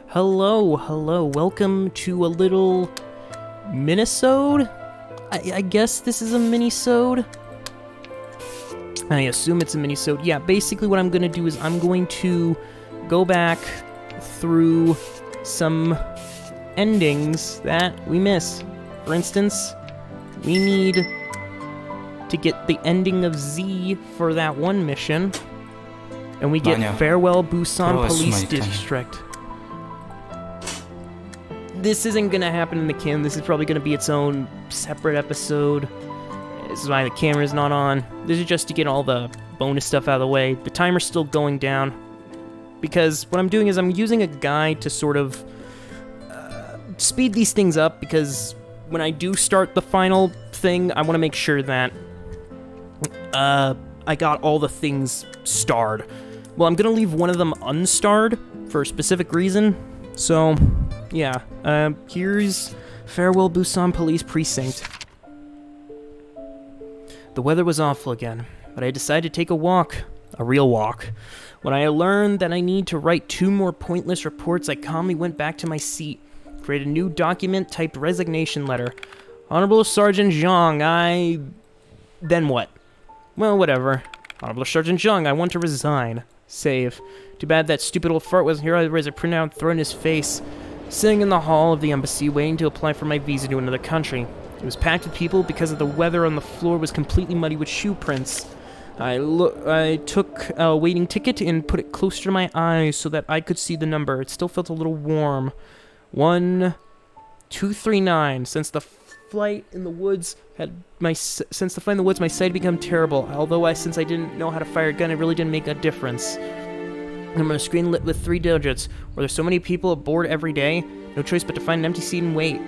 Hello, welcome to a little Minisode? I guess this is a Minisode? I assume it's a Minisode. Yeah, basically what I'm going to do is I'm going to go back through some endings that we miss. For instance, we need to get the ending of Z for that one mission, and we get Farewell Busan Police District. This isn't gonna happen in the canon. This is probably gonna be its own separate episode. This is why the camera's not on. This is just to get all the bonus stuff out of the way. The timer's still going down, because what I'm doing is I'm using a guide to sort of speed these things up, because when I do start the final thing, I want to make sure that I got all the things starred. Well, I'm gonna leave one of them unstarred for a specific reason, so yeah, here's Farewell Busan Police Precinct. The weather was awful again, but I decided to take a walk. A real walk. When I learned that I need to write 2 more pointless reports, I calmly went back to my seat, created a new document, typed resignation letter. Honorable Sergeant Zhang, Then what? Well, whatever. Honorable Sergeant Zhang, I want to resign. Save. Too bad that stupid old fart wasn't here, otherwise I'd print out and throw it in his face. Sitting in the hall of the embassy, waiting to apply for my visa to another country. It was packed with people because of the weather on the floor was completely muddy with shoe prints. I took a waiting ticket and put it closer to my eyes so that I could see the number. It still felt a little warm. 1239. Since the flight in the woods, my sight had become terrible. Although since I didn't know how to fire a gun, it really didn't make a difference. I'm on a screen lit with 3 digits. Were there so many people aboard every day? No choice but to find an empty seat and wait.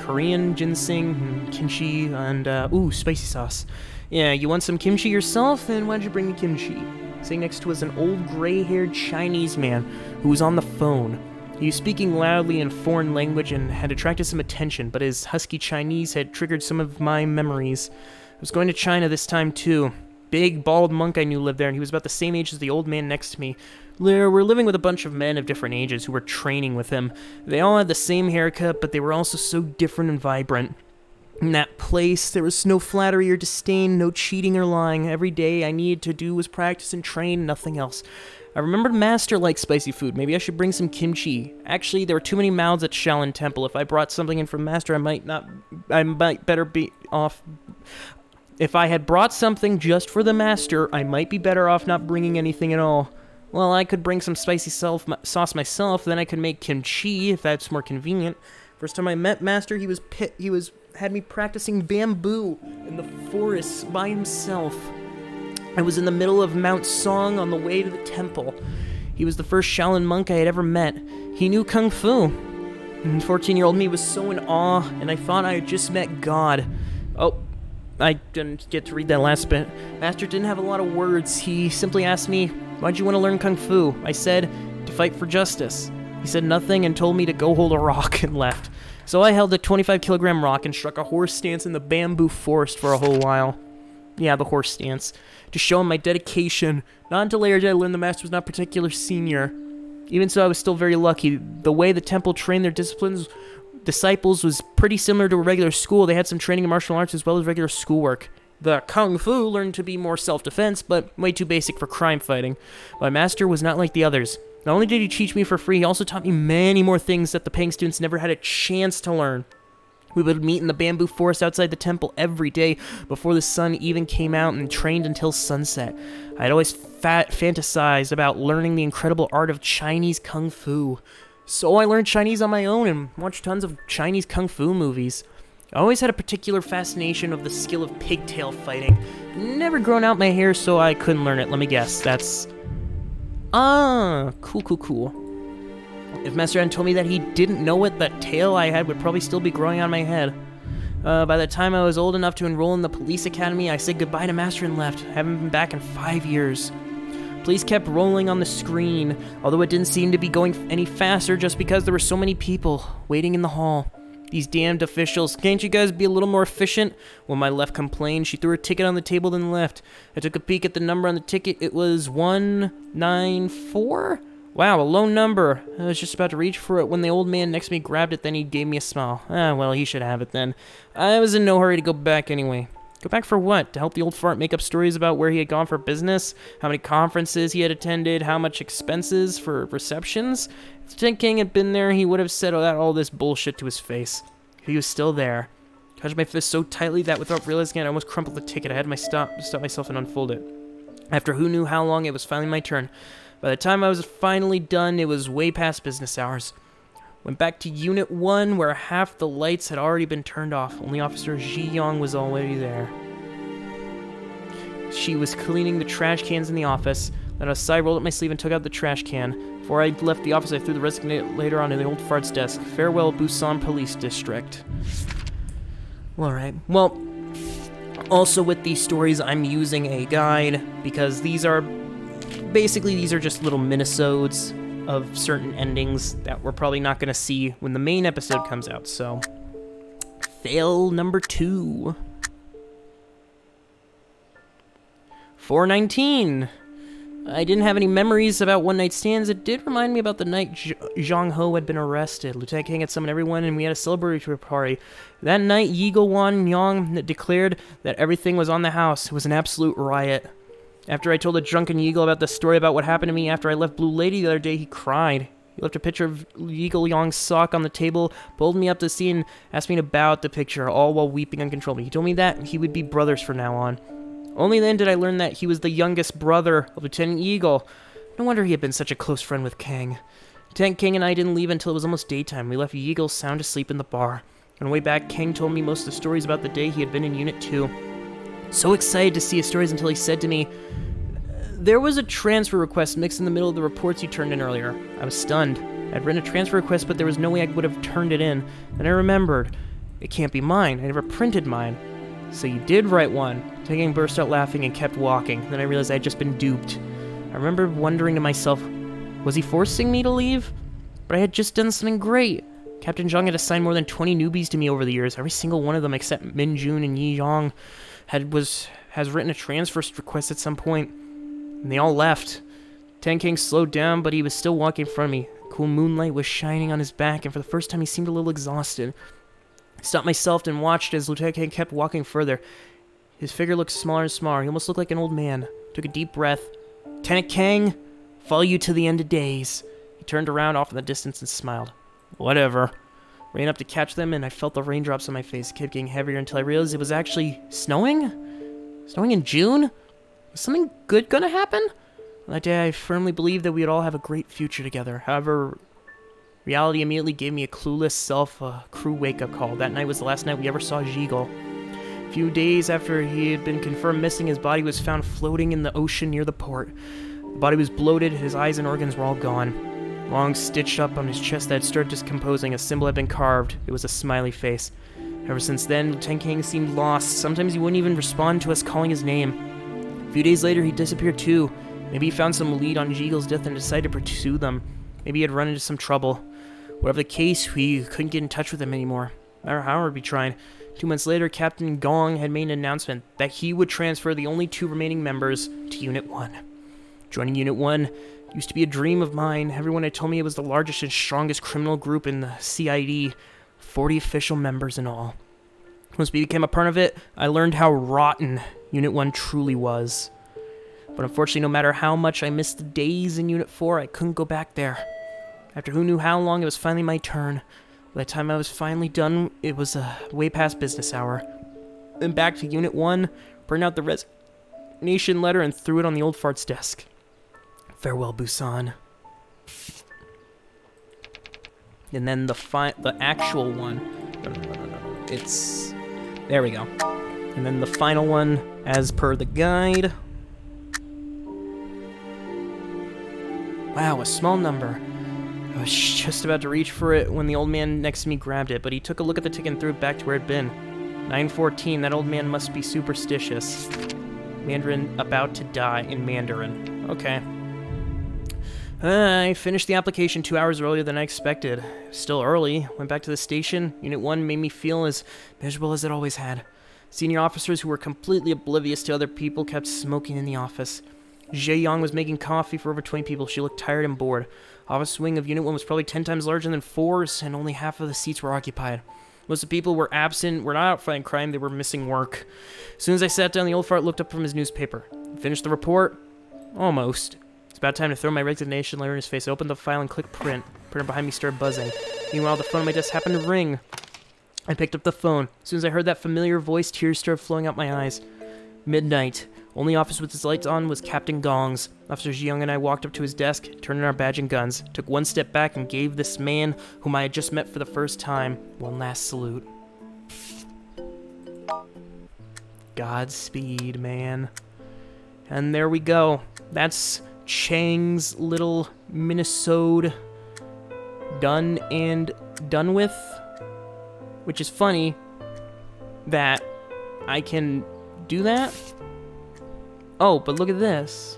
Korean, ginseng, kimchi, and, spicy sauce. Yeah, you want some kimchi yourself? Then why don't you bring me kimchi? Sitting next to us an old gray-haired Chinese man who was on the phone. He was speaking loudly in foreign language and had attracted some attention, but his husky Chinese had triggered some of my memories. I was going to China this time, too. Big, bald monk I knew lived there, and he was about the same age as the old man next to me. We're living with a bunch of men of different ages who were training with him. They all had the same haircut, but they were also so different and vibrant. In that place, there was no flattery or disdain, no cheating or lying. Every day I needed to do was practice and train, nothing else. I remembered Master liked spicy food. Maybe I should bring some kimchi. Actually, there were too many mouths at Shaolin Temple. If I brought something in from Master, I might better be off. If I had brought something just for the Master, I might be better off not bringing anything at all. Well, I could bring some spicy sauce myself, then I could make kimchi if that's more convenient. First time I met Master, he had me practicing bamboo in the forest by himself. I was in the middle of Mount Song on the way to the temple. He was the first Shaolin monk I had ever met. He knew Kung Fu. And 14-year-old me was so in awe, and I thought I had just met God. Oh, I didn't get to read that last bit. Master didn't have a lot of words. He simply asked me, "Why'd you want to learn Kung Fu?" I said, "To fight for justice." He said nothing and told me to go hold a rock and left. So I held a 25-kilogram rock and struck a horse stance in the bamboo forest for a whole while. Yeah, the horse stance. To show him my dedication. Not until later did I learn the Master was not particular senior. Even so, I was still very lucky. The way the temple trained their disciples was pretty similar to a regular school. They had some training in martial arts as well as regular schoolwork. The Kung Fu learned to be more self-defense, but way too basic for crime fighting. My Master was not like the others. Not only did he teach me for free, he also taught me many more things that the paying students never had a chance to learn. We would meet in the bamboo forest outside the temple every day before the sun even came out and trained until sunset. I had always fantasized about learning the incredible art of Chinese Kung Fu. So I learned Chinese on my own and watched tons of Chinese Kung Fu movies. I always had a particular fascination of the skill of pigtail fighting. Never grown out my hair, so I couldn't learn it. Let me guess. That's... Cool. If Master hadn't told me that he didn't know it, the tail I had would probably still be growing on my head. By the time I was old enough to enroll in the police academy, I said goodbye to Master and left. Haven't been back in 5 years. Police kept rolling on the screen, although it didn't seem to be going any faster just because there were so many people waiting in the hall. These damned officials, can't you guys be a little more efficient? When my left complained, she threw her ticket on the table then left. I took a peek at the number on the ticket. It was 194? Wow, a low number. I was just about to reach for it when the old man next to me grabbed it, then he gave me a smile. Ah, well, he should have it then. I was in no hurry to go back anyway. Go back for what? To help the old fart make up stories about where he had gone for business? How many conferences he had attended? How much expenses for receptions? If 𝐬𝐻 had been there, he would have said all this bullshit to his face. He was still there. I touched my fist so tightly that without realizing it, I almost crumpled the ticket. I had to stop myself and unfold it. After who knew how long, it was finally my turn. By the time I was finally done, it was way past business hours. Went back to Unit 1, where half the lights had already been turned off. Only Officer 𝐬𝐬 was already there. She was cleaning the trash cans in the office. Then I sighed, rolled up my sleeve, and took out the trash can. Before I left the office, I threw the resignator onto the old fart's desk. Farewell, Busan Police District. Alright, well, also with these stories, I'm using a guide, because these are just little minisodes of certain endings that we're probably not going to see when the main episode comes out, so... Fail number 2. 419. I didn't have any memories about one-night stands. It did remind me about the night Zhang Ho had been arrested. Lieutenant King had summoned everyone, and we had a celebratory party. That night, 𝐂𝐬𝐬 declared that everything was on the house. It was an absolute riot. After I told a drunken 𝐂𝐬𝐬 about the story about what happened to me after I left Blue Lady the other day, he cried. He left a picture of 𝐂𝐬𝐬's sock on the table, pulled me up to see, and asked me to bow at the picture, all while weeping uncontrollably. He told me that he would be brothers from now on. Only then did I learn that he was the youngest brother of Lieutenant 𝐂𝐬𝐬. No wonder he had been such a close friend with Kang. Lieutenant King and I didn't leave until it was almost daytime. We left 𝐂𝐬𝐬 sound asleep in the bar. On the way back, Kang told me most of the stories about the day he had been in Unit 2. So excited to see his stories until he said to me, "There was a transfer request mixed in the middle of the reports you turned in earlier." I was stunned. I'd written a transfer request, but there was no way I would have turned it in. Then I remembered. It can't be mine. I never printed mine. So you did write one. King burst out laughing and kept walking. Then I realized I had just been duped. I remember wondering to myself, was he forcing me to leave? But I had just done something great. Captain Zhang had assigned more than 20 newbies to me over the years. Every single one of them except Min Jun and 𝐬𝐬𝐬 has written a transfer request at some point. And they all left. 𝐬𝐻 slowed down, but he was still walking in front of me. Cool moonlight was shining on his back, and for the first time he seemed a little exhausted. I stopped myself and watched as Lieutenant King kept walking further. His figure looked smaller and smaller. He almost looked like an old man. Took a deep breath. "Lieutenant King, follow you to the end of days." He turned around off in the distance and smiled. "Whatever." Ran up to catch them, and I felt the raindrops on my face. It kept getting heavier until I realized it was actually snowing? Snowing in June? Was something good gonna happen? On that day, I firmly believed that we would all have a great future together. However, reality immediately gave me a clueless self a crew wake-up call. That night was the last night we ever saw 𝐬𝐬𝐬. A few days after he had been confirmed missing, his body was found floating in the ocean near the port. The body was bloated, his eyes and organs were all gone. Long stitched up on his chest that had started decomposing, a symbol had been carved. It was a smiley face. Ever since then, Lieutenant King seemed lost. Sometimes he wouldn't even respond to us calling his name. A few days later, he disappeared too. Maybe he found some lead on 𝐬𝐬𝐬's death and decided to pursue them. Maybe he had run into some trouble. Whatever the case, we couldn't get in touch with him anymore. No matter how hard we tried. 2 months later, Captain Gong had made an announcement that he would transfer the only 2 remaining members to Unit 1. Joining Unit 1 used to be a dream of mine. Everyone had told me it was the largest and strongest criminal group in the CID, 40 official members in all. Once we became a part of it, I learned how rotten Unit 1 truly was. But unfortunately, no matter how much I missed the days in Unit 4, I couldn't go back there. After who knew how long, it was finally my turn. By the time I was finally done, it was way past business hour. Then back to Unit 1, burned out the resignation letter and threw it on the old fart's desk. Farewell, Busan. And then the actual one. No. It's... There we go. And then the final one, as per the guide. Wow, a small number. I was just about to reach for it when the old man next to me grabbed it, but he took a look at the ticket and threw it back to where it had been. 914, that old man must be superstitious. Mandarin about to die in Mandarin. Okay. I finished the application 2 hours earlier than I expected. Still early. Went back to the station. Unit 1 made me feel as miserable as it always had. Senior officers who were completely oblivious to other people kept smoking in the office. 𝐬𝐬𝐬 was making coffee for over 20 people. She looked tired and bored. Office wing of Unit 1 was probably 10 times larger than 4's, and only half of the seats were occupied. Most of the people were absent, were not out fighting crime, they were missing work. As soon as I sat down, the old fart looked up from his newspaper. Finished the report? Almost. It's about time to throw my resignation letter in his face. I opened the file and clicked print. Printer behind me started buzzing. Meanwhile, the phone on my desk happened to ring. I picked up the phone. As soon as I heard that familiar voice, tears started flowing out my eyes. Midnight. Only office with his lights on was Captain Gong's. Officer Young and I walked up to his desk, turned in our badge and guns, took one step back and gave this man, whom I had just met for the first time, one last salute. Godspeed, man. And there we go. That's Chang's little Minisode done and done with. Which is funny that I can do that. Oh, but look at this.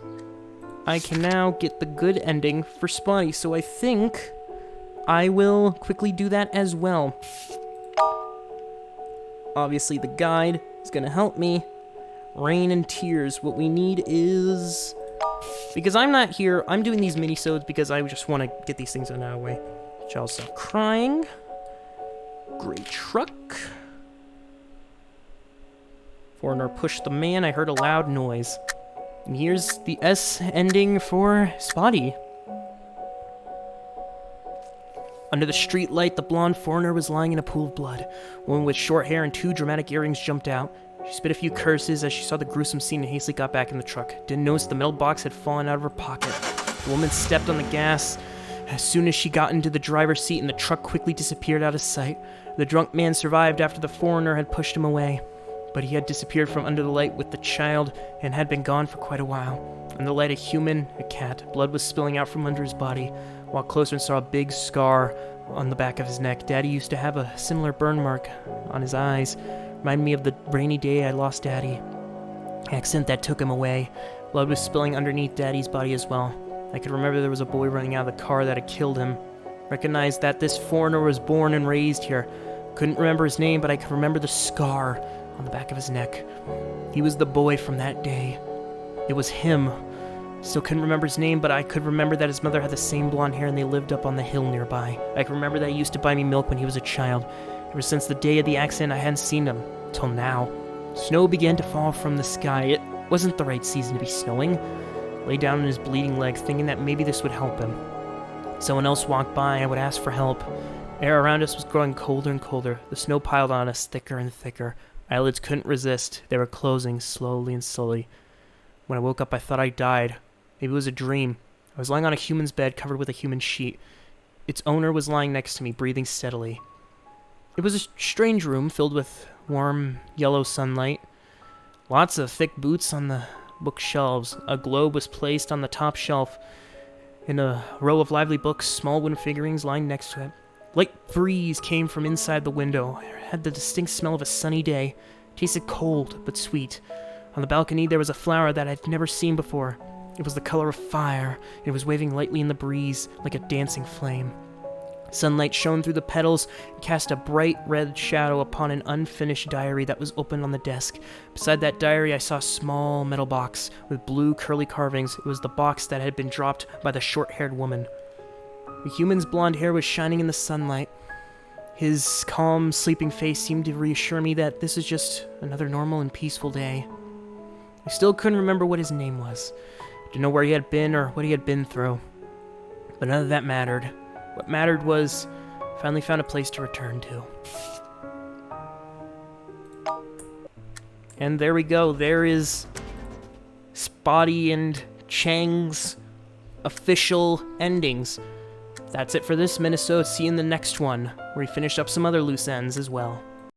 I can now get the good ending for Spotty, so I think I will quickly do that as well. Obviously, the guide is going to help me. Rain and tears. What we need is... Because I'm not here, I'm doing these minisodes because I just want to get these things out of the way. Child, stop crying. Gray truck. Foreigner pushed the man. I heard a loud noise. And here's the S ending for Spotty. Under the street light, the blonde foreigner was lying in a pool of blood. A woman with short hair and 2 dramatic earrings jumped out. She spit a few curses as she saw the gruesome scene and hastily got back in the truck. Didn't notice the metal box had fallen out of her pocket. The woman stepped on the gas as soon as she got into the driver's seat, and the truck quickly disappeared out of sight. The drunk man survived after the foreigner had pushed him away, but he had disappeared from under the light with the child and had been gone for quite a while. Under the light, a human, a cat. Blood was spilling out from under his body. Walked closer and saw a big scar on the back of his neck. Daddy used to have a similar burn mark on his eyes. Reminded me of the rainy day I lost Daddy. Accident that took him away. Blood was spilling underneath Daddy's body as well. I could remember there was a boy running out of the car that had killed him. Recognized that this foreigner was born and raised here. Couldn't remember his name, but I could remember the scar on the back of his neck. He was the boy from that day. It was him. Still couldn't remember his name, but I could remember that his mother had the same blonde hair and they lived up on the hill nearby. I could remember that he used to buy me milk when he was a child. Ever since the day of the accident, I hadn't seen him. Till now. Snow began to fall from the sky. It wasn't the right season to be snowing. Lay down on his bleeding leg, thinking that maybe this would help him. Someone else walked by, I would ask for help. Air around us was growing colder and colder. The snow piled on us thicker and thicker. Eyelids couldn't resist. They were closing slowly and slowly. When I woke up, I thought I died. Maybe it was a dream. I was lying on a human's bed covered with a human sheet. Its owner was lying next to me, breathing steadily. It was a strange room filled with warm, yellow sunlight. Lots of thick boots on the bookshelves. A globe was placed on the top shelf. In a row of lively books, small wooden figurines lying next to it. Light breeze came from inside the window. It had the distinct smell of a sunny day. It tasted cold, but sweet. On the balcony, there was a flower that I'd never seen before. It was the color of fire. It was waving lightly in the breeze, like a dancing flame. Sunlight shone through the petals and cast a bright red shadow upon an unfinished diary that was open on the desk. Beside that diary, I saw a small metal box with blue curly carvings. It was the box that had been dropped by the short-haired woman. The human's blonde hair was shining in the sunlight. His calm, sleeping face seemed to reassure me that this is just another normal and peaceful day. I still couldn't remember what his name was. Didn't know where he had been or what he had been through. But none of that mattered. What mattered was, I finally found a place to return to. And there we go. There is Spotty and Chang's official endings. That's it for this Minisode. See you in the next one, where we finish up some other loose ends as well.